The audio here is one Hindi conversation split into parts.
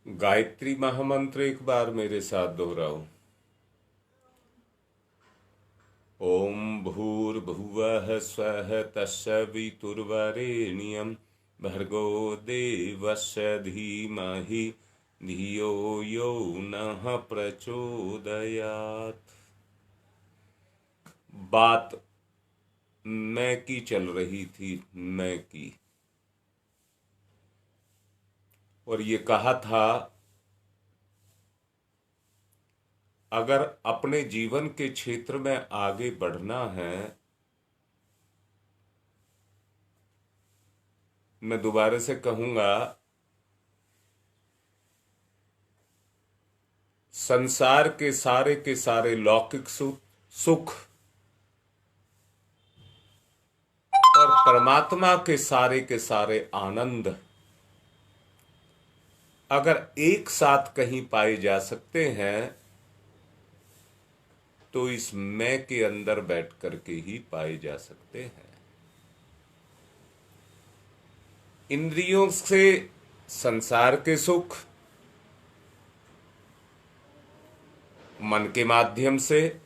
गायत्री महामंत्र एक बार मेरे साथ दोहराओ। ओम भूर्भुवः स्वः तत्सवितुर्वरेण्यं भर्गो देवस्य धीमहि धियो यो नः प्रचोदयात्। बात मैं की चल रही थी, मैं की, और ये कहा था अगर अपने जीवन के क्षेत्र में आगे बढ़ना है, मैं दोबारा से कहूंगा, संसार के सारे लौकिक सुख और परमात्मा के सारे आनंद अगर एक साथ कहीं पाए जा सकते हैं तो इस मैं के अंदर बैठ करके ही पाए जा सकते हैं। इंद्रियों से संसार के सुख, मन के माध्यम से,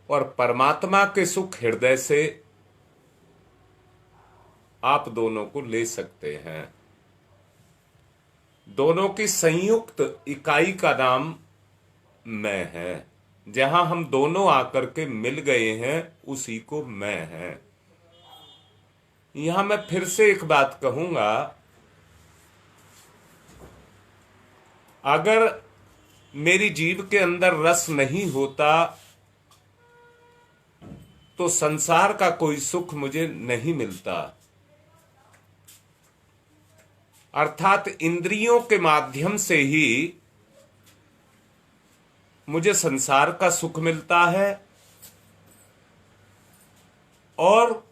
और परमात्मा के सुख हृदय से आप दोनों को ले सकते हैं। दोनों की संयुक्त इकाई का नाम मैं है। जहां हम दोनों आकर के मिल गए हैं उसी को मैं है। यहां मैं फिर से एक बात कहूंगा, अगर मेरी जीभ के अंदर रस नहीं होता तो संसार का कोई सुख मुझे नहीं मिलता। अर्थात इंद्रियों के माध्यम से ही मुझे संसार का सुख मिलता है और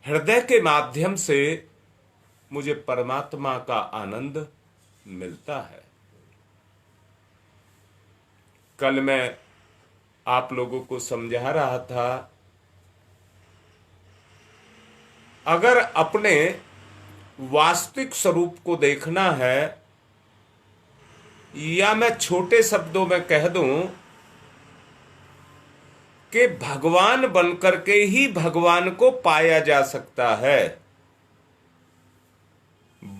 हृदय के माध्यम से मुझे परमात्मा का आनंद मिलता है। कल मैं आप लोगों को समझा रहा था, अगर अपने वास्तविक स्वरूप को देखना है, या मैं छोटे शब्दों में कह दूं कि भगवान बनकर के ही भगवान को पाया जा सकता है।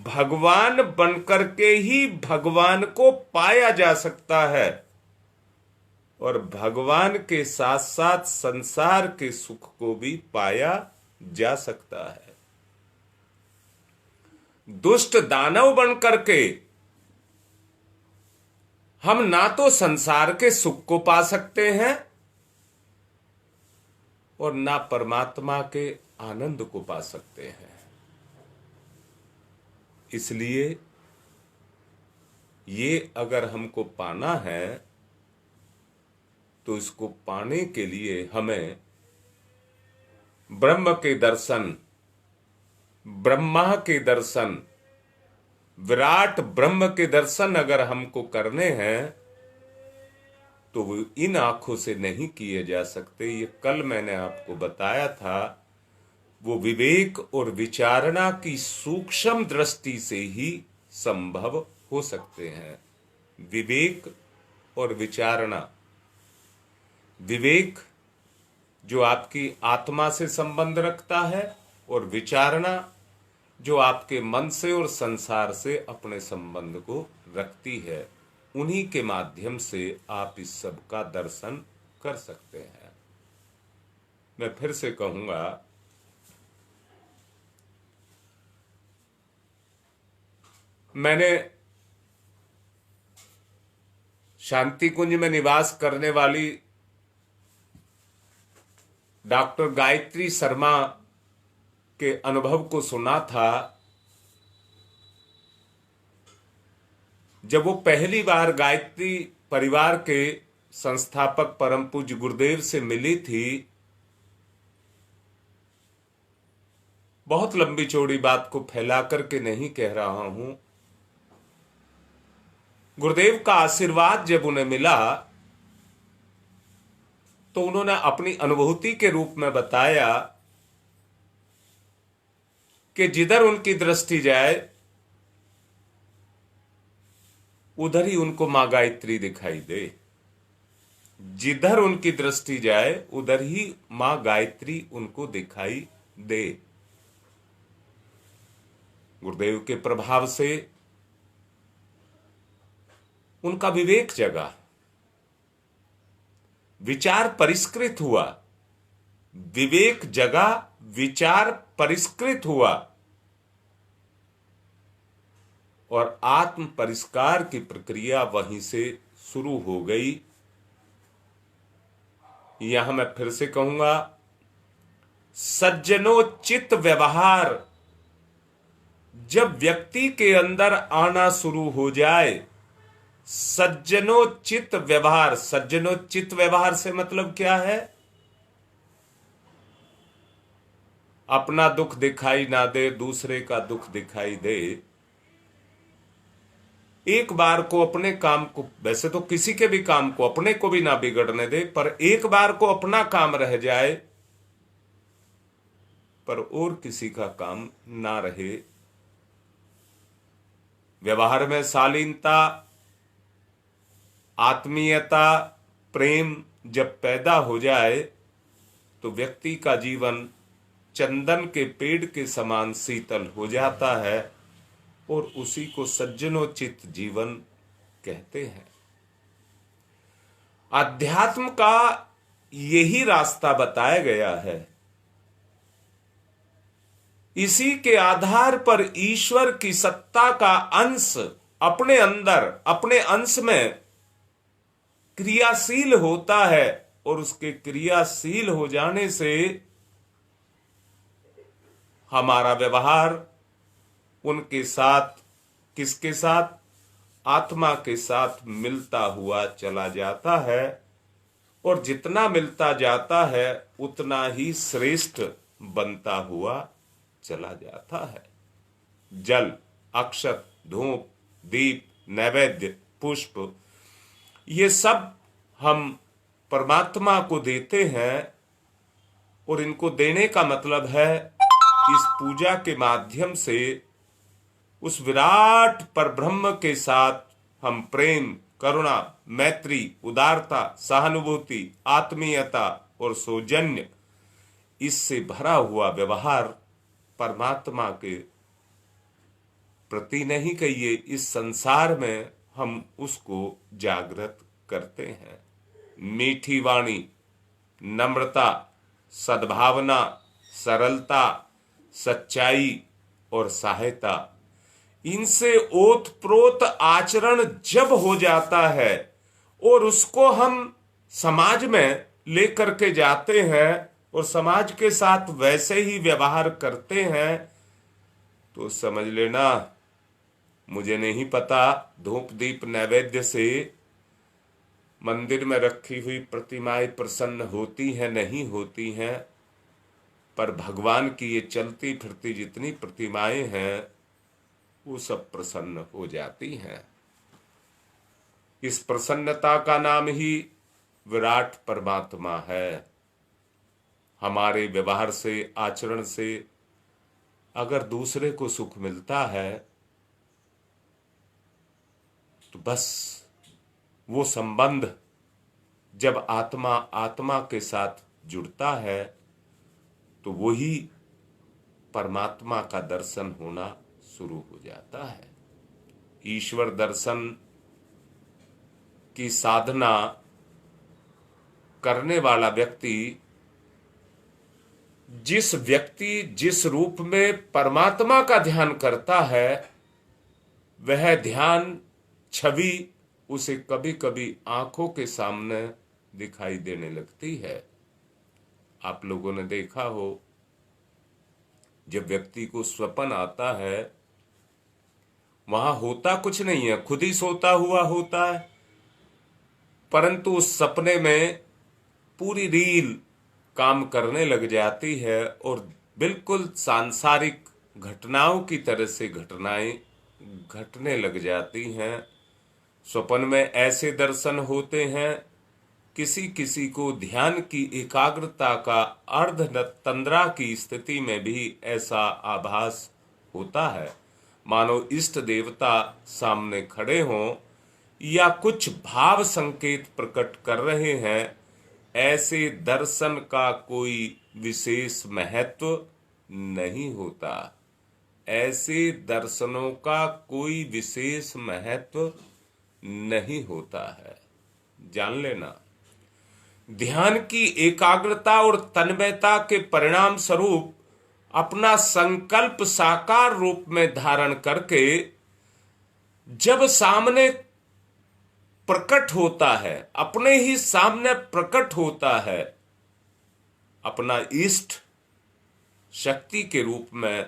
भगवान बनकर के ही भगवान को पाया जा सकता है और भगवान के साथ साथ संसार के सुख को भी पाया जा सकता है। दुष्ट दानव बनकर के हम ना तो संसार के सुख को पा सकते हैं और ना परमात्मा के आनंद को पा सकते हैं। इसलिए ये अगर हमको पाना है तो इसको पाने के लिए हमें ब्रह्म के दर्शन, ब्रह्मा के दर्शन, विराट ब्रह्म के दर्शन अगर हमको करने हैं तो वो इन आंखों से नहीं किए जा सकते। ये कल मैंने आपको बताया था, वो विवेक और विचारणा की सूक्ष्म दृष्टि से ही संभव हो सकते हैं। विवेक और विचारणा, विवेक जो आपकी आत्मा से संबंध रखता है और विचारणा जो आपके मन से और संसार से अपने संबंध को रखती है। उन्हीं के माध्यम से आप इस सब का दर्शन कर सकते हैं। मैं फिर से कहूंगा, मैंने शांति कुंज में निवास करने वाली डॉक्टर गायत्री शर्मा के अनुभव को सुना था। जब वो पहली बार गायत्री परिवार के संस्थापक परम पूज्य गुरुदेव से मिली थी, बहुत लंबी चौड़ी बात को फैला करके नहीं कह रहा हूं, गुरुदेव का आशीर्वाद जब उन्हें मिला तो उन्होंने अपनी अनुभूति के रूप में बताया कि जिधर उनकी दृष्टि जाए उधर ही उनको मां गायत्री दिखाई दे। जिधर उनकी दृष्टि जाए उधर ही मां गायत्री उनको दिखाई दे। गुरुदेव के प्रभाव से उनका विवेक जगा, विचार परिष्कृत हुआ। विवेक जगा, विचार परिष्कृत हुआ और आत्म परिष्कार की प्रक्रिया वहीं से शुरू हो गई। यहां मैं फिर से कहूंगा, सज्जनोचित व्यवहार जब व्यक्ति के अंदर आना शुरू हो जाए, सज्जनोचित व्यवहार, सज्जनोचित व्यवहार से मतलब क्या है? अपना दुख दिखाई ना दे, दूसरे का दुख दिखाई दे। एक बार को अपने काम को, वैसे तो किसी के भी काम को, अपने को भी ना बिगड़ने दे, पर एक बार को अपना काम रह जाए पर और किसी का काम ना रहे। व्यवहार में शालीनता, आत्मीयता, प्रेम जब पैदा हो जाए तो व्यक्ति का जीवन चंदन के पेड़ के समान शीतल हो जाता है और उसी को सज्जनोचित जीवन कहते हैं। अध्यात्म का यही रास्ता बताया गया है। इसी के आधार पर ईश्वर की सत्ता का अंश अपने अंदर, अपने अंश में क्रियाशील होता है और उसके क्रियाशील हो जाने से हमारा व्यवहार उनके साथ, किसके साथ? आत्मा के साथ मिलता हुआ चला जाता है और जितना मिलता जाता है उतना ही श्रेष्ठ बनता हुआ चला जाता है। जल, अक्षत, धूप, दीप, नैवेद्य, पुष्प, ये सब हम परमात्मा को देते हैं और इनको देने का मतलब है इस पूजा के माध्यम से उस विराट परब्रह्म के साथ हम प्रेम, करुणा, मैत्री, उदारता, सहानुभूति, आत्मीयता और सौजन्य, इससे भरा हुआ व्यवहार परमात्मा के प्रति नहीं कहिए, इस संसार में हम उसको जागृत करते हैं। मीठी वाणी, नम्रता, सद्भावना, सरलता, सच्चाई और सहायता, इनसे ओतप्रोत आचरण जब हो जाता है और उसको हम समाज में लेकर के जाते हैं और समाज के साथ वैसे ही व्यवहार करते हैं, तो समझ लेना, मुझे नहीं पता धूप दीप नैवेद्य से मंदिर में रखी हुई प्रतिमाएं प्रसन्न होती हैं नहीं होती हैं, पर भगवान की ये चलती फिरती जितनी प्रतिमाएं हैं वो सब प्रसन्न हो जाती हैं। इस प्रसन्नता का नाम ही विराट परमात्मा है। हमारे व्यवहार से, आचरण से अगर दूसरे को सुख मिलता है तो बस वो संबंध जब आत्मा आत्मा के साथ जुड़ता है तो वही परमात्मा का दर्शन होना शुरू हो जाता है। ईश्वर दर्शन की साधना करने वाला व्यक्ति, जिस व्यक्ति जिस रूप में परमात्मा का ध्यान करता है, वह ध्यान छवि उसे कभी कभी आंखों के सामने दिखाई देने लगती है। आप लोगों ने देखा हो, जब व्यक्ति को स्वप्न आता है वहां होता कुछ नहीं है, खुद ही सोता हुआ होता है, परंतु उस सपने में पूरी रील काम करने लग जाती है और बिल्कुल सांसारिक घटनाओं की तरह से घटनाएं घटने लग जाती हैं। स्वप्न में ऐसे दर्शन होते हैं किसी किसी को ध्यान की एकाग्रता का अर्ध तंद्रा की स्थिति में भी ऐसा आभास होता है, मानो इष्ट देवता सामने खड़े हों या कुछ भाव संकेत प्रकट कर रहे हैं। ऐसे दर्शन का कोई विशेष महत्व नहीं होता। ऐसे दर्शनों का कोई विशेष महत्व नहीं होता है। जान लेना, ध्यान की एकाग्रता और तन्मयता के परिणाम स्वरूप अपना संकल्प साकार रूप में धारण करके जब सामने प्रकट होता है, अपने ही सामने प्रकट होता है, अपना इष्ट शक्ति के रूप में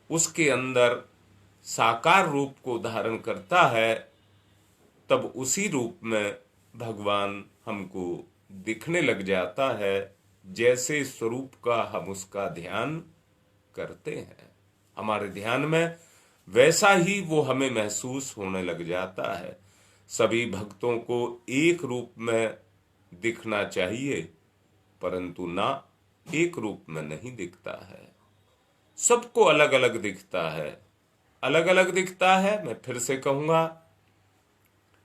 उसके अंदर साकार रूप को धारण करता है, तब उसी रूप में भगवान हमको दिखने लग जाता है, जैसे स्वरूप का हम उसका ध्यान करते हैं। हमारे ध्यान में वैसा ही वो हमें महसूस होने लग जाता है। सभी भक्तों को एक रूप में दिखना चाहिए, परंतु ना एक रूप में नहीं दिखता है। सबको अलग अलग दिखता है, अलग अलग दिखता है। मैं फिर से कहूंगा,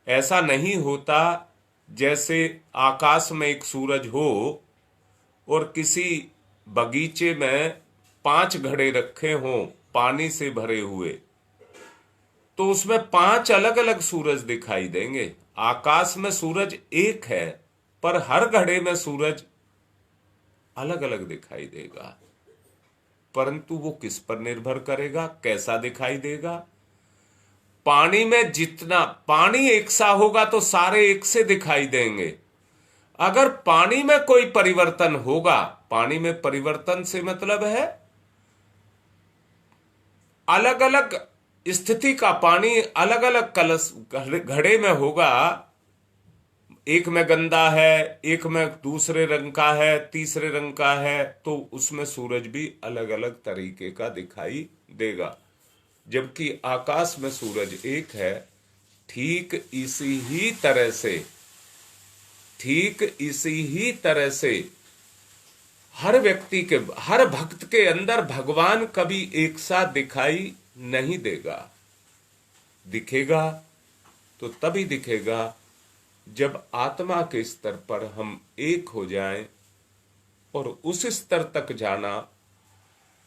ऐसा नहीं होता जैसे आकाश में एक सूरज हो और किसी बगीचे में 5 घड़े रखे हों पानी से भरे हुए, तो उसमें 5 अलग अलग सूरज दिखाई देंगे। आकाश में सूरज एक है, पर हर घड़े में सूरज अलग अलग दिखाई देगा। परंतु वो किस पर निर्भर करेगा, कैसा दिखाई देगा? पानी में जितना पानी एक सा होगा तो सारे एक से दिखाई देंगे। अगर पानी में कोई परिवर्तन होगा, पानी में परिवर्तन से मतलब है अलग अलग स्थिति का पानी अलग अलग कलश घड़े में होगा, एक में गंदा है, एक में दूसरे रंग का है, तीसरे रंग का है, तो उसमें सूरज भी अलग अलग तरीके का दिखाई देगा। जबकि आकाश में सूरज एक है। ठीक इसी ही तरह से हर व्यक्ति के, हर भक्त के अंदर भगवान कभी एक साथ दिखाई नहीं देगा। दिखेगा तो तभी दिखेगा जब आत्मा के स्तर पर हम एक हो जाएं, और उस स्तर तक जाना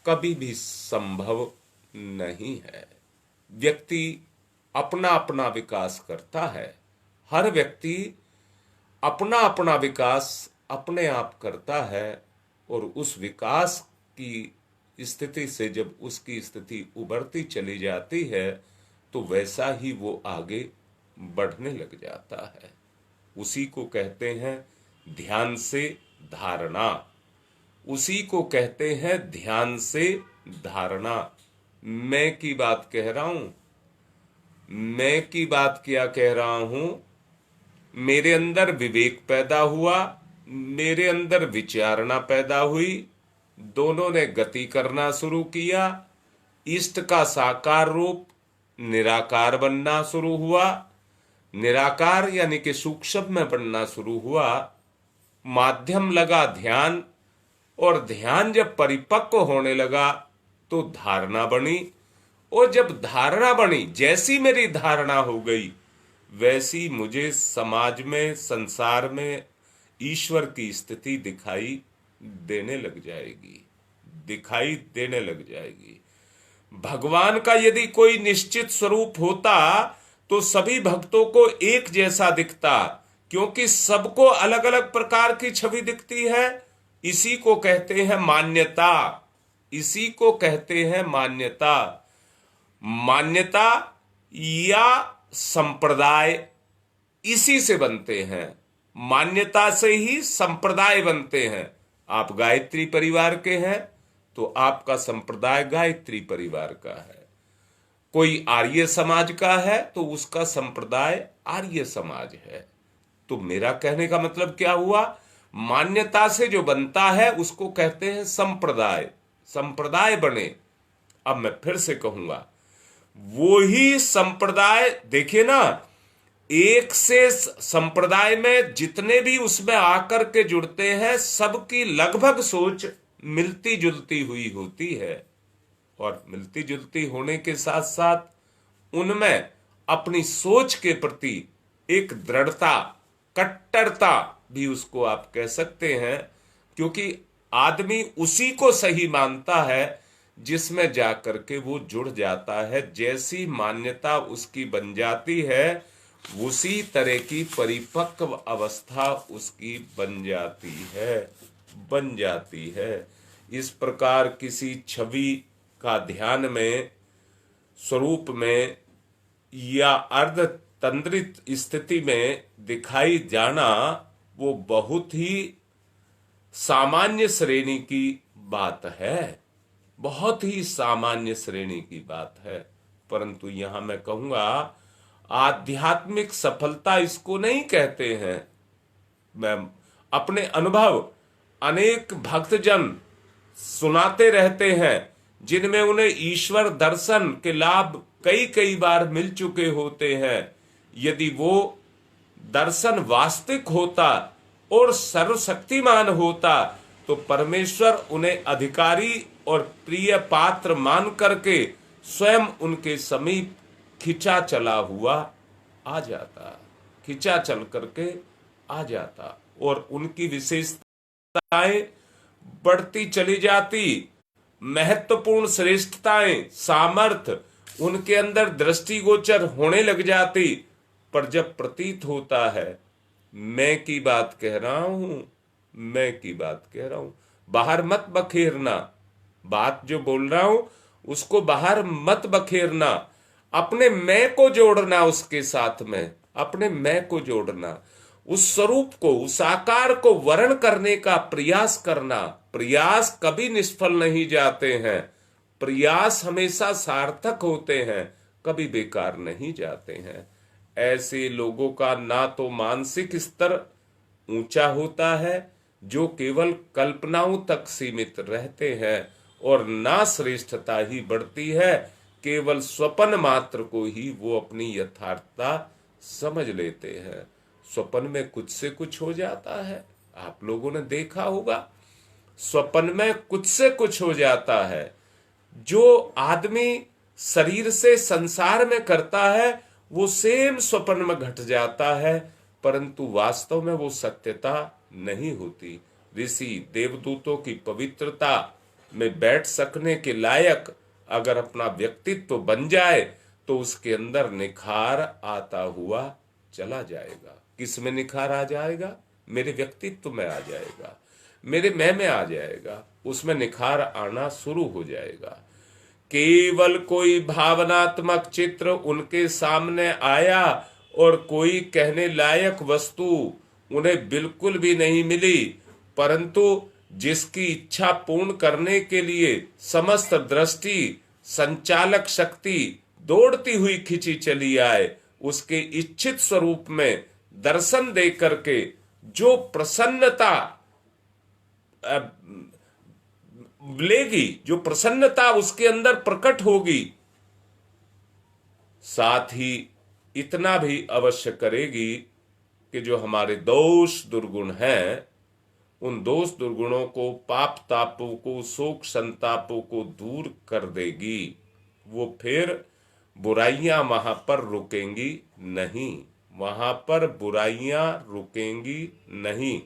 कभी भी संभव नहीं है। व्यक्ति अपना अपना विकास करता है, हर व्यक्ति अपना अपना विकास अपने आप करता है, और उस विकास की स्थिति से जब उसकी स्थिति उभरती चली जाती है तो वैसा ही वो आगे बढ़ने लग जाता है। उसी को कहते हैं ध्यान से धारणा, उसी को कहते हैं ध्यान से धारणा। मैं की बात कह रहा हूं, मैं की बात क्या कह रहा हूं? मेरे अंदर विवेक पैदा हुआ, मेरे अंदर विचारणा पैदा हुई, दोनों ने गति करना शुरू किया। इष्ट का साकार रूप निराकार बनना शुरू हुआ, निराकार यानी कि सूक्ष्म में बनना शुरू हुआ। माध्यम लगा ध्यान, और ध्यान जब परिपक्व होने लगा तो धारणा बनी, और जब धारणा बनी, जैसी मेरी धारणा हो गई वैसी मुझे समाज में, संसार में ईश्वर की स्थिति दिखाई देने लग जाएगी, दिखाई देने लग जाएगी। भगवान का यदि कोई निश्चित स्वरूप होता तो सभी भक्तों को एक जैसा दिखता, क्योंकि सबको अलग अलग प्रकार की छवि दिखती है। इसी को कहते हैं मान्यता, इसी को कहते हैं मान्यता। मान्यता या संप्रदाय इसी से बनते हैं, मान्यता से ही संप्रदाय बनते हैं। आप गायत्री परिवार के हैं तो आपका संप्रदाय गायत्री परिवार का है। कोई आर्य समाज का है तो उसका संप्रदाय आर्य समाज है। तो मेरा कहने का मतलब क्या हुआ? मान्यता से जो बनता है उसको कहते हैं संप्रदाय, संप्रदाय बने। अब मैं फिर से कहूंगा, वो ही संप्रदाय, देखिए ना, एक से संप्रदाय में जितने भी उसमें आकर के जुड़ते हैं, सबकी लगभग सोच मिलती जुलती हुई होती है। और मिलती जुलती होने के साथ साथ उनमें अपनी सोच के प्रति एक दृढ़ता, कट्टरता भी उसको आप कह सकते हैं, क्योंकि आदमी उसी को सही मानता है जिसमें जाकर के वो जुड़ जाता है। जैसी मान्यता उसकी बन जाती है, उसी तरह की परिपक्व अवस्था उसकी बन जाती है। इस प्रकार किसी छवि का ध्यान में, स्वरूप में या अर्ध तंद्रित स्थिति में दिखाई जाना, वो बहुत ही सामान्य श्रेणी की बात है, बहुत ही सामान्य श्रेणी की बात है। परंतु यहां मैं कहूंगा, आध्यात्मिक सफलता इसको नहीं कहते हैं। मैं अपने अनुभव अनेक भक्तजन सुनाते रहते हैं, जिनमें उन्हें ईश्वर दर्शन के लाभ कई कई बार मिल चुके होते हैं। यदि वो दर्शन वास्तविक होता और सर्वशक्तिमान होता, तो परमेश्वर उन्हें अधिकारी और प्रिय पात्र मान करके स्वयं उनके समीप खिंचा चला हुआ आ जाता, खिंचा चल करके आ जाता, और उनकी विशेषताएं बढ़ती चली जाती, महत्वपूर्ण श्रेष्ठताएं, सामर्थ्य उनके अंदर दृष्टिगोचर होने लग जाती। पर जब प्रतीत होता है, मैं की बात कह रहा हूं, मैं की बात कह रहा हूं, बाहर मत बखेरना, बात जो बोल रहा हूं उसको बाहर मत बखेरना, अपने मैं को जोड़ना, उसके साथ में अपने मैं को जोड़ना, उस स्वरूप को, उस आकार को वर्ण करने का प्रयास करना। प्रयास कभी निष्फल नहीं जाते हैं, प्रयास हमेशा सार्थक होते हैं, कभी बेकार नहीं जाते हैं। ऐसे लोगों का ना तो मानसिक स्तर ऊंचा होता है, जो केवल कल्पनाओं तक सीमित रहते हैं, और ना श्रेष्ठता ही बढ़ती है, केवल स्वप्न मात्र को ही वो अपनी यथार्थता समझ लेते हैं। स्वप्न में कुछ से कुछ हो जाता है, आप लोगों ने देखा होगा, स्वप्न में कुछ से कुछ हो जाता है। जो आदमी शरीर से संसार में करता है, वो सेम स्वप्न में घट जाता है, परंतु वास्तव में वो सत्यता नहीं होती। ऋषि देवदूतों की पवित्रता में बैठ सकने के लायक अगर अपना व्यक्तित्व बन जाए, तो उसके अंदर निखार आता हुआ चला जाएगा। किस में निखार आ जाएगा? मेरे व्यक्तित्व में आ जाएगा, मेरे मैं में आ जाएगा, उसमें निखार आना शुरू हो जाएगा। केवल कोई भावनात्मक चित्र उनके सामने आया और कोई कहने लायक वस्तु उन्हें बिल्कुल भी नहीं मिली, परंतु जिसकी इच्छा पूर्ण करने के लिए समस्त दृष्टि, संचालक शक्ति दौड़ती हुई खिंची चली आए, उसके इच्छित स्वरूप में दर्शन दे करके जो प्रसन्नता लेगी, जो प्रसन्नता उसके अंदर प्रकट होगी, साथ ही इतना भी अवश्य करेगी कि जो हमारे दोष दुर्गुण हैं, उन दोष दुर्गुणों को, पाप तापों को, शोक संतापों को दूर कर देगी। वो फिर बुराइयां वहां पर रुकेंगी नहीं, वहां पर बुराइयां रुकेंगी नहीं,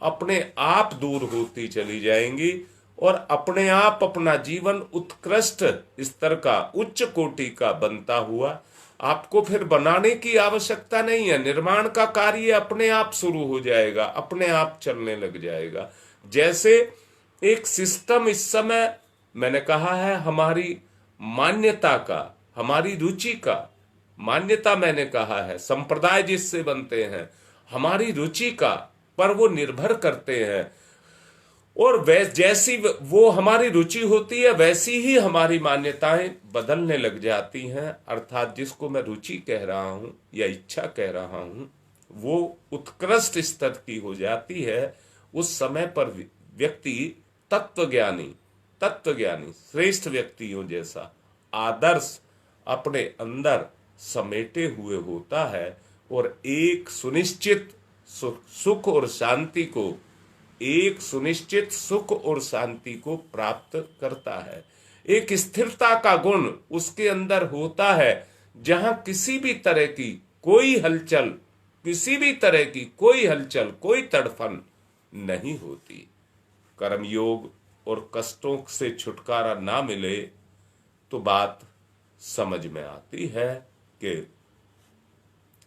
अपने आप दूर होती चली जाएंगी, और अपने आप अपना जीवन उत्कृष्ट स्तर का, उच्च कोटि का बनता हुआ आपको फिर बनाने की आवश्यकता नहीं है। निर्माण का कार्य अपने आप शुरू हो जाएगा, अपने आप चलने लग जाएगा। जैसे एक सिस्टम इस समय मैंने कहा है, हमारी मान्यता का, हमारी रुचि का, मान्यता मैंने कहा है, संप्रदाय जिससे बनते हैं, हमारी रुचि का पर वो निर्भर करते हैं, और जैसी वो हमारी रुचि होती है, वैसी ही हमारी मान्यताएं बदलने लग जाती हैं। अर्थात जिसको मैं रुचि कह रहा हूं या इच्छा कह रहा हूं, वो उत्कृष्ट स्तर की हो जाती है। उस समय पर व्यक्ति तत्वज्ञानी श्रेष्ठ व्यक्तियों जैसा आदर्श अपने अंदर समेटे हुए होता है, और एक सुनिश्चित सुख और शांति को, एक सुनिश्चित सुख और शांति को प्राप्त करता है। एक स्थिरता का गुण उसके अंदर होता है, जहां किसी भी तरह की कोई हलचल, किसी भी तरह की कोई हलचल, कोई तड़फन नहीं होती। कर्मयोग और कष्टों से छुटकारा ना मिले तो बात समझ में आती है कि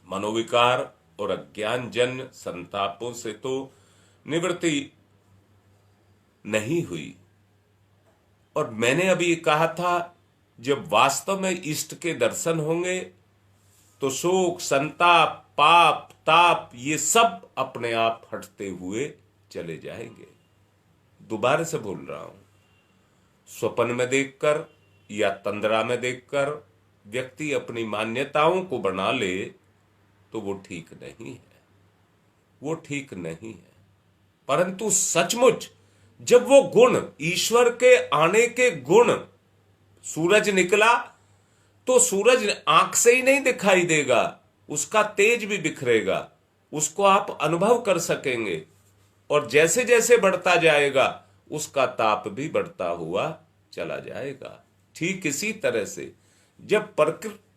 मनोविकार और अज्ञानजन्य संतापों से तो निवृत्ति नहीं हुई। और मैंने अभी कहा था, जब वास्तव में इष्ट के दर्शन होंगे तो शोक, संताप, पाप, ताप ये सब अपने आप हटते हुए चले जाएंगे। दोबारा से बोल रहा हूं, स्वप्न में देखकर या तंद्रा में देखकर व्यक्ति अपनी मान्यताओं को बना ले तो वो ठीक नहीं है, वो ठीक नहीं है। परंतु सचमुच जब वो गुण, ईश्वर के आने के गुण, सूरज निकला तो सूरज आंख से ही नहीं दिखाई देगा, उसका तेज भी बिखरेगा, उसको आप अनुभव कर सकेंगे। और जैसे जैसे बढ़ता जाएगा उसका ताप भी बढ़ता हुआ चला जाएगा। ठीक इसी तरह से जब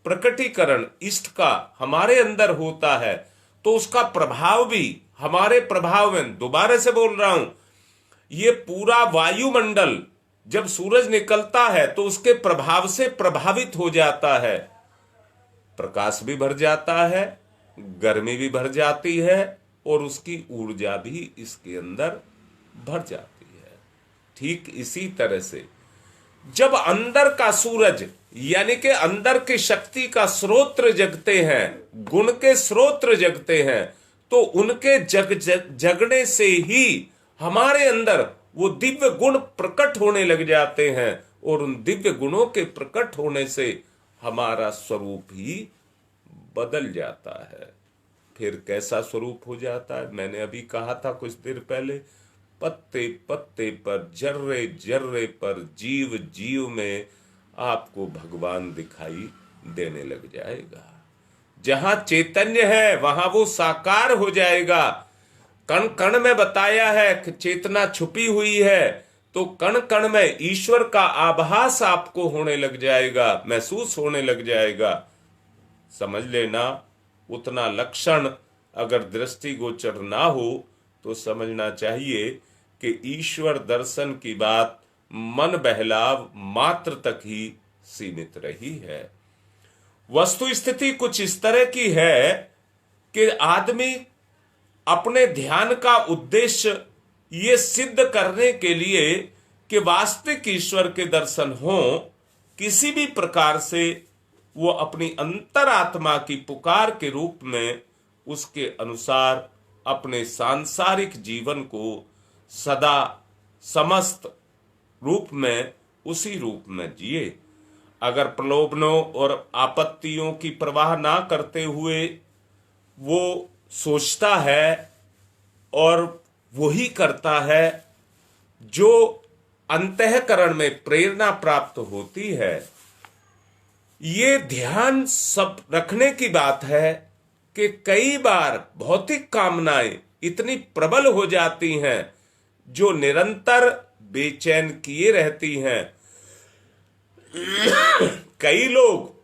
प्रकटीकरण इष्ट का हमारे अंदर होता है तो उसका प्रभाव भी हमारे प्रभाव में, दोबारा से बोल रहा हूं, ये पूरा वायुमंडल जब सूरज निकलता है तो उसके प्रभाव से प्रभावित हो जाता है। प्रकाश भी भर जाता है, गर्मी भी भर जाती है और उसकी ऊर्जा भी इसके अंदर भर जाती है। ठीक इसी तरह से जब अंदर का सूरज यानी कि अंदर की शक्ति का स्रोत्र जगते हैं, गुण के स्रोत्र जगते हैं, तो उनके जगने से ही हमारे अंदर वो दिव्य गुण प्रकट होने लग जाते हैं और उन दिव्य गुणों के प्रकट होने से हमारा स्वरूप ही बदल जाता है। फिर कैसा स्वरूप हो जाता है? मैंने अभी कहा था कुछ देर पहले, पत्ते पत्ते पर, जर्रे जर्रे पर, जीव जीव में आपको भगवान दिखाई देने लग जाएगा। जहां चैतन्य है वहां वो साकार हो जाएगा। कण कण में बताया है कि चेतना छुपी हुई है, तो कण कण में ईश्वर का आभास आपको होने लग जाएगा, महसूस होने लग जाएगा। समझ लेना, उतना लक्षण अगर दृष्टिगोचर ना हो तो समझना चाहिए कि ईश्वर दर्शन की बात मन बहलाव मात्र तक ही सीमित रही है। वस्तु स्थिति कुछ इस तरह की है कि आदमी अपने ध्यान का उद्देश्य ये सिद्ध करने के लिए कि वास्तविक ईश्वर के दर्शन हो, किसी भी प्रकार से वो अपनी अंतरात्मा की पुकार के रूप में उसके अनुसार अपने सांसारिक जीवन को सदा समस्त रूप में उसी रूप में जिए। अगर प्रलोभनों और आपत्तियों की परवाह ना करते हुए वो सोचता है और वही करता है जो अंतःकरण में प्रेरणा प्राप्त होती है। ये ध्यान सब रखने की बात है कि कई बार भौतिक कामनाएं इतनी प्रबल हो जाती हैं जो निरंतर बेचैन किए रहती हैं। कई लोग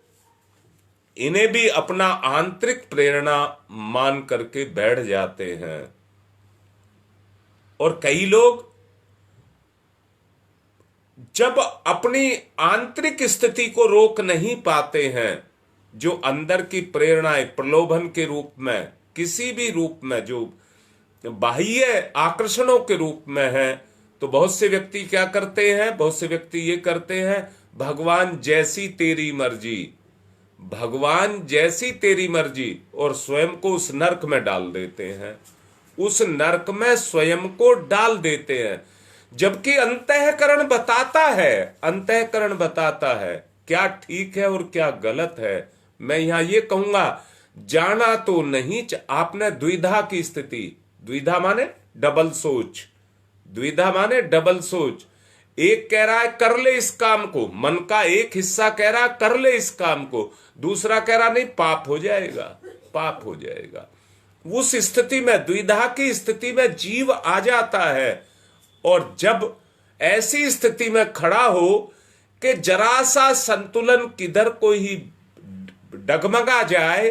इन्हें भी अपना आंतरिक प्रेरणा मान करके बैठ जाते हैं और कई लोग जब अपनी आंतरिक स्थिति को रोक नहीं पाते हैं, जो अंदर की प्रेरणाएं प्रलोभन के रूप में, किसी भी रूप में, जो बाह्य आकर्षणों के रूप में है, तो बहुत से व्यक्ति क्या करते हैं, बहुत से व्यक्ति ये करते हैं, भगवान जैसी तेरी मर्जी, भगवान जैसी तेरी मर्जी, और स्वयं को उस नरक में डाल देते हैं, उस नरक में स्वयं को डाल देते हैं। जबकि अंतःकरण बताता है, अंतःकरण बताता है क्या ठीक है और क्या गलत है। मैं यहां ये कहूंगा, जाना तो नहीं, आपने द्विधा की स्थिति, द्विधा माने डबल सोच, द्विधा माने डबल सोच। एक कह रहा है कर ले इस काम को, मन का एक हिस्सा कह रहा है कर ले इस काम को, दूसरा कह रहा नहीं पाप हो जाएगा। पाप हो जाएगा। उस स्थिति में, द्विधा की स्थिति में जीव आ जाता है। और जब ऐसी स्थिति में खड़ा हो कि जरा सा संतुलन किधर को ही डगमगा जाए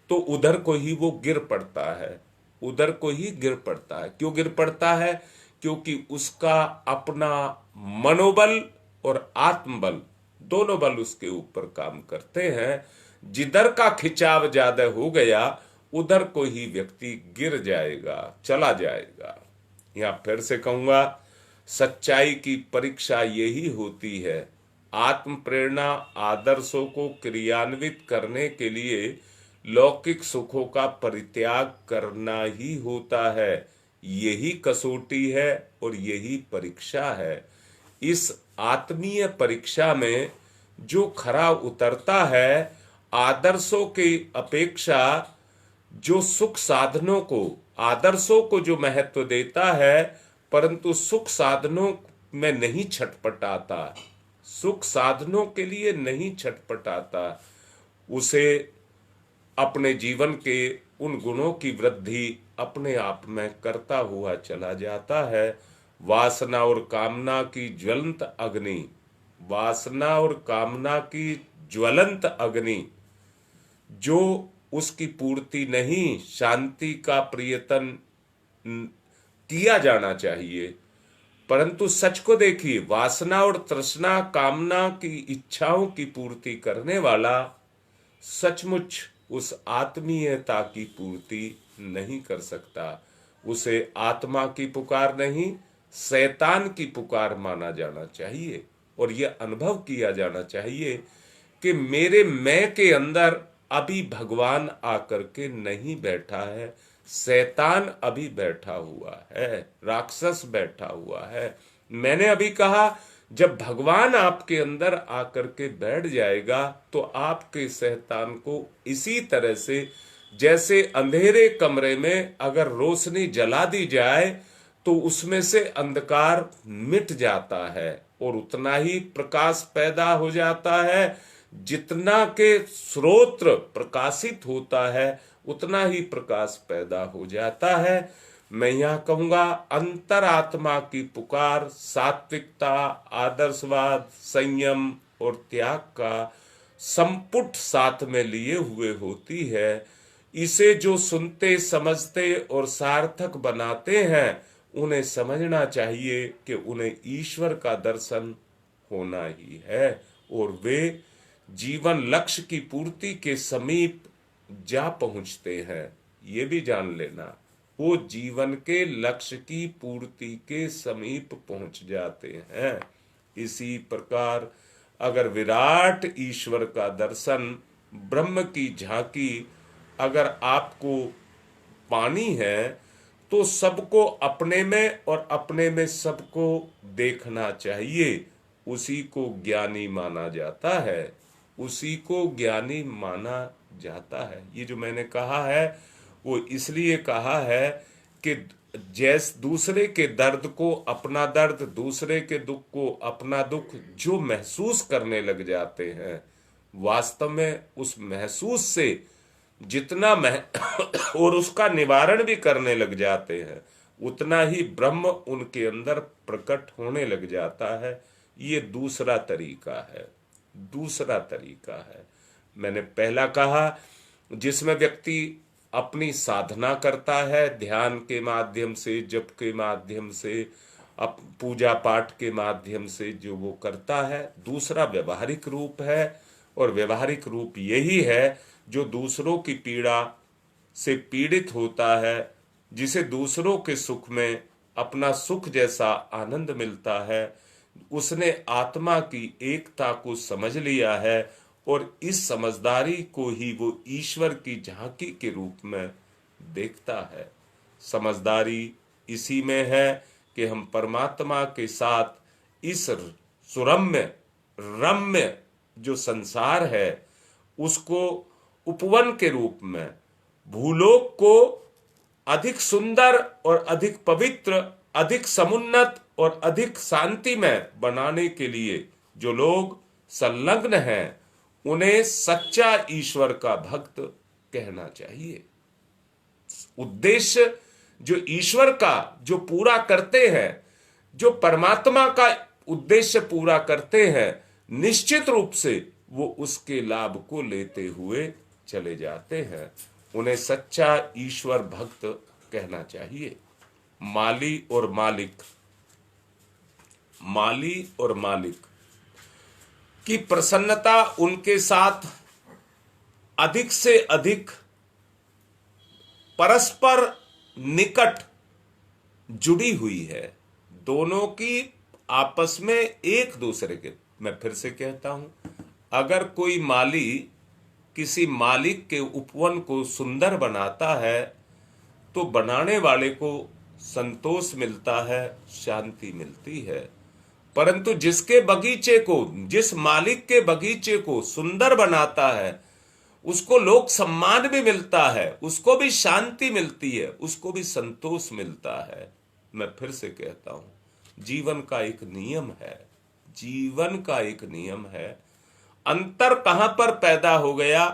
तो उधर को ही वो गिर पड़ता है, उधर को ही गिर पड़ता है। क्यों गिर पड़ता है? क्योंकि उसका अपना मनोबल और आत्मबल दोनों बल उसके ऊपर काम करते हैं। जिधर का खिंचाव ज्यादा हो गया उधर को ही व्यक्ति गिर जाएगा, चला जाएगा। यहां फिर से कहूंगा, सच्चाई की परीक्षा यही होती है। आत्म प्रेरणा आदर्शों को क्रियान्वित करने के लिए लौकिक सुखों का परित्याग करना ही होता है। यही कसौटी है और यही परीक्षा है। इस आत्मीय परीक्षा में जो खरा उतरता है, आदर्शों की अपेक्षा जो सुख साधनों को, आदर्शों को जो महत्व देता है परंतु सुख साधनों में नहीं छटपटाता, सुख साधनों के लिए नहीं छटपटाता, उसे अपने जीवन के उन गुणों की वृद्धि अपने आप में करता हुआ चला जाता है। वासना और कामना की ज्वलंत अग्नि, वासना और कामना की ज्वलंत अग्नि जो उसकी पूर्ति नहीं, शांति का प्रयत्न किया जाना चाहिए। परंतु सच को देखिए, वासना और तृष्णा, कामना की इच्छाओं की पूर्ति करने वाला सचमुच उस आत्मीयता की पूर्ति नहीं कर सकता। उसे आत्मा की पुकार नहीं, शैतान की पुकार माना जाना चाहिए। और यह अनुभव किया जाना चाहिए कि मेरे मैं के अंदर अभी भगवान आकर के नहीं बैठा है, शैतान अभी बैठा हुआ है, राक्षस बैठा हुआ है। मैंने अभी कहा, जब भगवान आपके अंदर आकर के बैठ जाएगा तो आपके शैतान को इसी तरह से, जैसे अंधेरे कमरे में अगर रोशनी जला दी जाए तो उसमें से अंधकार मिट जाता है और उतना ही प्रकाश पैदा हो जाता है। जितना के स्रोत प्रकाशित होता है उतना ही प्रकाश पैदा हो जाता है। मैं यह कहूंगा, अंतरात्मा की पुकार सात्विकता, आदर्शवाद, संयम और त्याग का संपुट साथ में लिए हुए होती है। इसे जो सुनते, समझते और सार्थक बनाते हैं उन्हें समझना चाहिए कि उन्हें ईश्वर का दर्शन होना ही है और वे जीवन लक्ष्य की पूर्ति के समीप जा पहुंचते हैं। ये भी जान लेना, वो जीवन के लक्ष्य की पूर्ति के समीप पहुंच जाते हैं। इसी प्रकार अगर विराट ईश्वर का दर्शन, ब्रह्म की झांकी अगर आपको पानी है तो सबको अपने में और अपने में सबको देखना चाहिए। उसी को ज्ञानी माना जाता है, उसी को ज्ञानी माना जाता है। ये जो मैंने कहा है वो इसलिए कहा है कि जैसे दूसरे के दर्द को अपना दर्द, दूसरे के दुख को अपना दुख जो महसूस करने लग जाते हैं, वास्तव में उस महसूस से जितना और उसका निवारण भी करने लग जाते हैं, उतना ही ब्रह्म उनके अंदर प्रकट होने लग जाता है। ये दूसरा तरीका है, दूसरा तरीका है। मैंने पहला कहा जिसमें व्यक्ति अपनी साधना करता है, ध्यान के माध्यम से, जप के माध्यम से, पूजा पाठ के माध्यम से जो वो करता है। दूसरा व्यवहारिक रूप है और व्यवहारिक रूप यही है जो दूसरों की पीड़ा से पीड़ित होता है, जिसे दूसरों के सुख में अपना सुख जैसा आनंद मिलता है। उसने आत्मा की एकता को समझ लिया है और इस समझदारी को ही वो ईश्वर की झांकी के रूप में देखता है। समझदारी इसी में है कि हम परमात्मा के साथ इस सुरम्य रम्य जो संसार है उसको उपवन के रूप में, भूलोक को अधिक सुंदर और अधिक पवित्र, अधिक समुन्नत और अधिक शांतिमय बनाने के लिए जो लोग संलग्न हैं उन्हें सच्चा ईश्वर का भक्त कहना चाहिए। उद्देश्य जो ईश्वर का जो पूरा करते हैं, जो परमात्मा का उद्देश्य पूरा करते हैं, निश्चित रूप से वो उसके लाभ को लेते हुए चले जाते हैं। उन्हें सच्चा ईश्वर भक्त कहना चाहिए। माली और मालिक, माली और मालिक की प्रसन्नता उनके साथ अधिक से अधिक परस्पर निकट जुड़ी हुई है। दोनों की आपस में एक दूसरे के, मैं फिर से कहता हूं, अगर कोई माली किसी मालिक के उपवन को सुंदर बनाता है तो बनाने वाले को संतोष मिलता है, शांति मिलती है। परंतु जिसके बगीचे को, जिस मालिक के बगीचे को सुंदर बनाता है, उसको लोक सम्मान भी मिलता है, उसको भी शांति मिलती है, उसको भी संतोष मिलता है। मैं फिर से कहता हूं, जीवन का एक नियम है, जीवन का एक नियम है। अंतर कहां पर पैदा हो गया?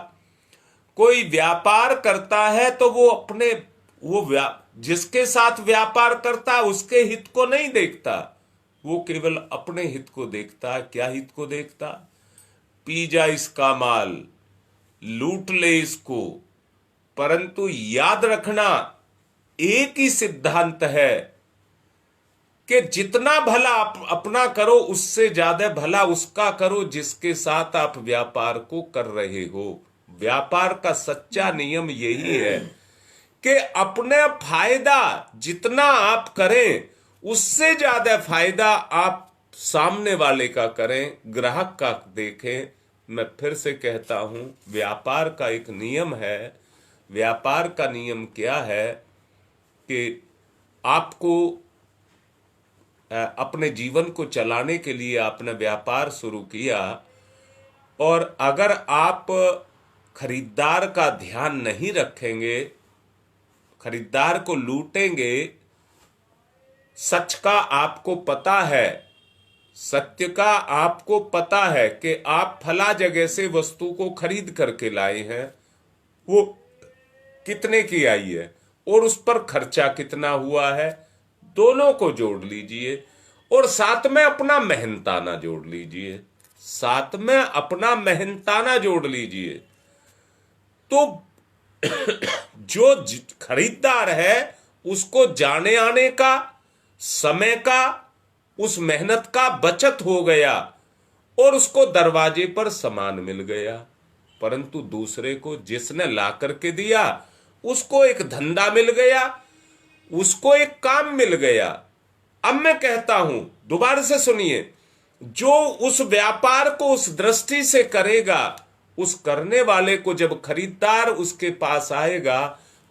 कोई व्यापार करता है तो वो अपने जिसके साथ व्यापार करता है उसके हित को नहीं देखता, वो केवल अपने हित को देखता है। क्या हित को देखता? पी जा इसका माल, लूट ले इसको। परंतु याद रखना, एक ही सिद्धांत है कि जितना भला आप अपना करो उससे ज्यादा भला उसका करो जिसके साथ आप व्यापार को कर रहे हो। व्यापार का सच्चा नियम यही है कि अपने फायदा जितना आप करें उससे ज्यादा फायदा आप सामने वाले का करें, ग्राहक का देखें। मैं फिर से कहता हूं, व्यापार का एक नियम है। व्यापार का नियम क्या है कि आपको अपने जीवन को चलाने के लिए आपने व्यापार शुरू किया, और अगर आप खरीदार का ध्यान नहीं रखेंगे, खरीदार को लूटेंगे, सच का आपको पता है, सत्य का आपको पता है कि आप फला जगह से वस्तु को खरीद करके लाए हैं, वो कितने की आई है और उस पर खर्चा कितना हुआ है, दोनों को जोड़ लीजिए और साथ में अपना मेहनताना जोड़ लीजिए, साथ में अपना मेहनताना जोड़ लीजिए। तो जो खरीदार है उसको जाने आने का, समय का, उस मेहनत का बचत हो गया और उसको दरवाजे पर सामान मिल गया। परंतु दूसरे को जिसने ला करके दिया उसको एक धंधा मिल गया, उसको एक काम मिल गया। अब मैं कहता हूं, दोबारा से सुनिए, जो उस व्यापार को उस दृष्टि से करेगा, उस करने वाले को जब खरीदार उसके पास आएगा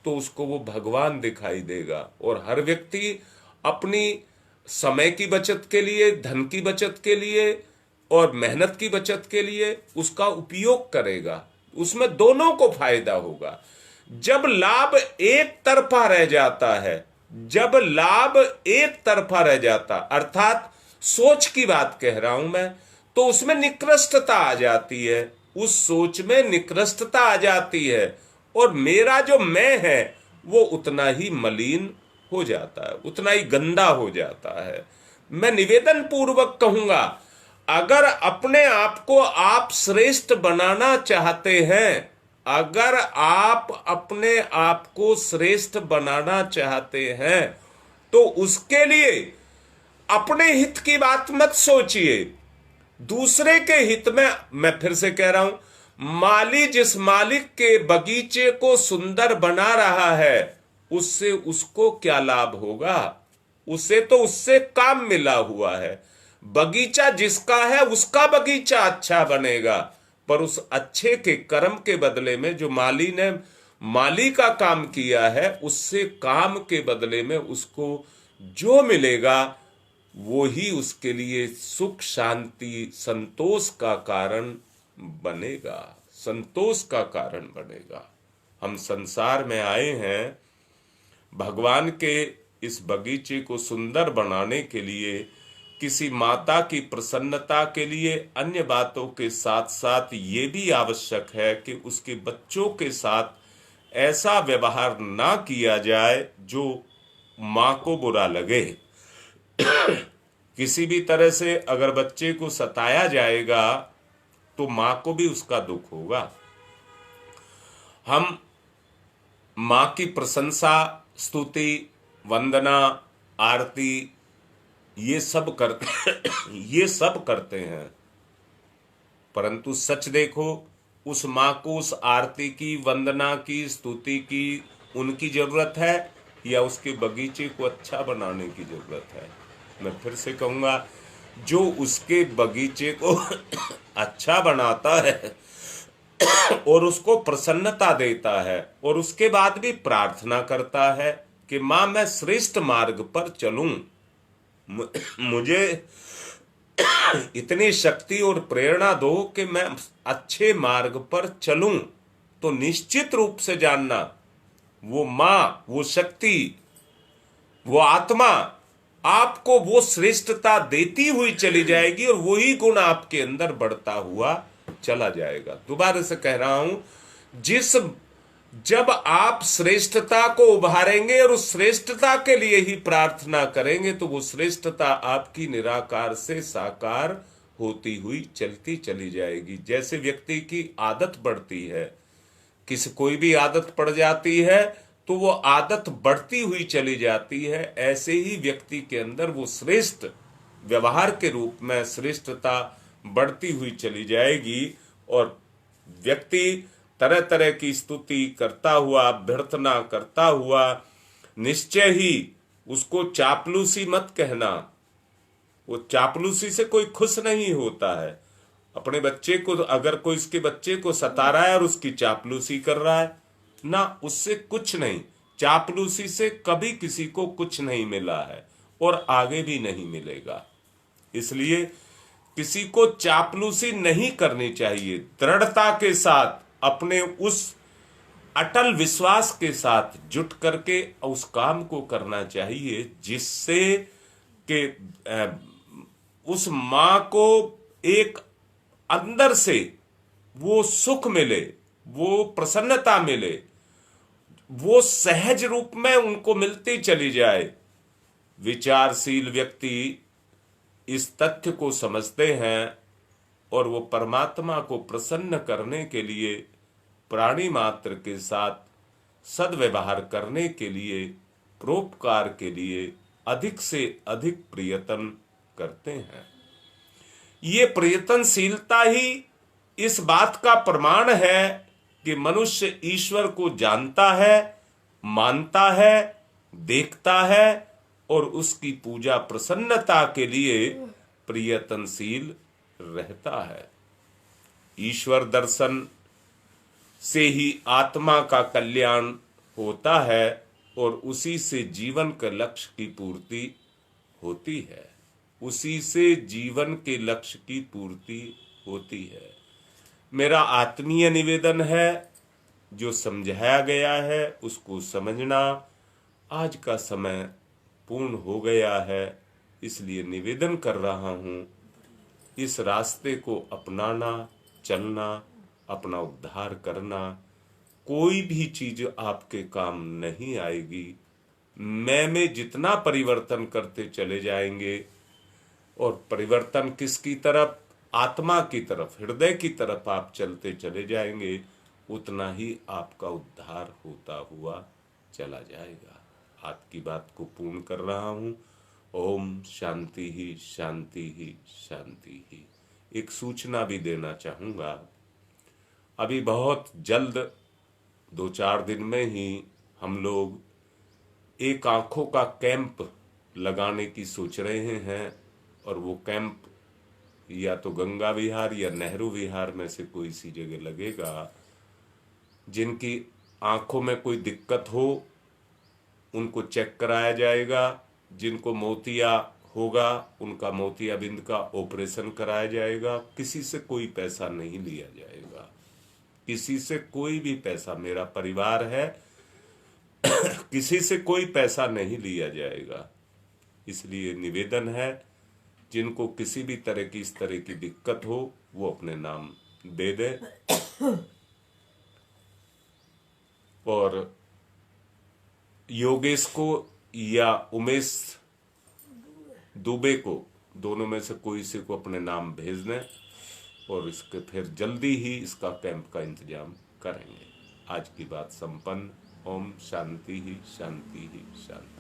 तो उसको वो भगवान दिखाई देगा। और हर व्यक्ति अपनी समय की बचत के लिए, धन की बचत के लिए और मेहनत की बचत के लिए उसका उपयोग करेगा, उसमें दोनों को फायदा होगा। जब लाभ एक तरफा रह जाता है, जब लाभ एक तरफा रह जाता, अर्थात सोच की बात कह रहा हूं मैं, तो उसमें निकृष्टता आ जाती है, उस सोच में निकृष्टता आ जाती है और मेरा जो मैं है वो उतना ही मलिन हो जाता है, उतना ही गंदा हो जाता है। मैं निवेदन पूर्वक कहूंगा, अगर अपने आप को आप श्रेष्ठ बनाना चाहते हैं, अगर आप अपने आप को श्रेष्ठ बनाना चाहते हैं तो उसके लिए अपने हित की बात मत सोचिए, दूसरे के हित में। मैं फिर से कह रहा हूं, माली जिस मालिक के बगीचे को सुंदर बना रहा है उससे उसको क्या लाभ होगा? उसे तो उससे काम मिला हुआ है। बगीचा जिसका है उसका बगीचा अच्छा बनेगा, पर उस अच्छे के कर्म के बदले में जो माली ने माली का काम किया है, उससे काम के बदले में उसको जो मिलेगा वो ही उसके लिए सुख, शांति, संतोष का कारण बनेगा, संतोष का कारण बनेगा। हम संसार में आए हैं भगवान के इस बगीचे को सुंदर बनाने के लिए, किसी माता की प्रसन्नता के लिए। अन्य बातों के साथ साथ ये भी आवश्यक है कि उसके बच्चों के साथ ऐसा व्यवहार ना किया जाए जो माँ को बुरा लगे। किसी भी तरह से अगर बच्चे को सताया जाएगा तो माँ को भी उसका दुख होगा। हम माँ की प्रशंसा, स्तुति, वंदना, आरती ये सब करते हैं, परंतु सच देखो, उस माँ को उस आरती की, वंदना की, स्तुति की उनकी जरूरत है या उसके बगीचे को अच्छा बनाने की जरूरत है? मैं फिर से कहूंगा, जो उसके बगीचे को अच्छा बनाता है और उसको प्रसन्नता देता है और उसके बाद भी प्रार्थना करता है कि माँ मैं श्रेष्ठ मार्ग पर चलूं, मुझे इतनी शक्ति और प्रेरणा दो कि मैं अच्छे मार्ग पर चलूं, तो निश्चित रूप से जानना वो माँ, वो शक्ति, वो आत्मा आपको वो श्रेष्ठता देती हुई चली जाएगी और वही गुण आपके अंदर बढ़ता हुआ चला जाएगा। दोबारा से कह रहा हूं, जब आप श्रेष्ठता को उभारेंगे और उस श्रेष्ठता के लिए ही प्रार्थना करेंगे तो वो श्रेष्ठता आपकी निराकार से साकार होती हुई चलती चली जाएगी। जैसे व्यक्ति की आदत बढ़ती है, कोई भी आदत पड़ जाती है तो वो आदत बढ़ती हुई चली जाती है, ऐसे ही व्यक्ति के अंदर वो श्रेष्ठ व्यवहार के रूप में श्रेष्ठता बढ़ती हुई चली जाएगी और व्यक्ति तरह तरह की स्तुति करता हुआ, अभ्यर्थना करता हुआ, निश्चय ही उसको चापलूसी मत कहना, वो चापलूसी से कोई खुश नहीं होता है। अपने बच्चे को, अगर कोई इसके बच्चे को सता रहा है और उसकी चापलूसी कर रहा है ना, उससे कुछ नहीं। चापलूसी से कभी किसी को कुछ नहीं मिला है और आगे भी नहीं मिलेगा। इसलिए किसी को चापलूसी नहीं करनी चाहिए। दृढ़ता के साथ, अपने उस अटल विश्वास के साथ जुट करके उस काम को करना चाहिए जिससे कि उस मां को एक अंदर से वो सुख मिले, वो प्रसन्नता मिले, वो सहज रूप में उनको मिलती चली जाए। विचारशील व्यक्ति इस तथ्य को समझते हैं और वो परमात्मा को प्रसन्न करने के लिए प्राणी मात्र के साथ सद्व्यवहार करने के लिए, परोपकार के लिए अधिक से अधिक प्रयत्न करते हैं। ये प्रयत्नशीलता ही इस बात का प्रमाण है कि मनुष्य ईश्वर को जानता है, मानता है, देखता है और उसकी पूजा प्रसन्नता के लिए प्रयत्नशील रहता है। ईश्वर दर्शन से ही आत्मा का कल्याण होता है और उसी से जीवन के लक्ष्य की पूर्ति होती है। उसी से जीवन के लक्ष्य की पूर्ति होती है। मेरा आत्मीय निवेदन है, जो समझाया गया है उसको समझना। आज का समय पूर्ण हो गया है, इसलिए निवेदन कर रहा हूँ, इस रास्ते को अपनाना, चलना, अपना उद्धार करना। कोई भी चीज आपके काम नहीं आएगी। मैं में जितना परिवर्तन करते चले जाएंगे और परिवर्तन किसकी तरफ? आत्मा की तरफ, हृदय की तरफ आप चलते चले जाएंगे, उतना ही आपका उद्धार होता हुआ चला जाएगा। आज की बात को पूर्ण कर रहा हूँ। ओम शांति ही शांति ही शांति ही। एक सूचना भी देना चाहूँगा, अभी बहुत जल्द 2-4 दिन में ही हम लोग एक आंखों का कैंप लगाने की सोच रहे हैं और वो कैंप या तो गंगा विहार या नेहरू विहार में से कोई सी जगह लगेगा। जिनकी आंखों में कोई दिक्कत हो उनको चेक कराया जाएगा। जिनको मोतिया होगा उनका मोतियाबिंद का ऑपरेशन कराया जाएगा। किसी से कोई पैसा नहीं लिया जाएगा, किसी से कोई भी पैसा, मेरा परिवार है किसी से कोई पैसा नहीं लिया जाएगा। इसलिए निवेदन है, जिनको किसी भी तरह की इस तरह की दिक्कत हो वो अपने नाम दे दे और योगेश को या उमेश दुबे को, दोनों में से कोई से को अपने नाम भेज दें और इसके फिर जल्दी ही इसका कैंप का इंतजाम करेंगे। आज की बात संपन्न। ओम शांति ही शांति ही शांति।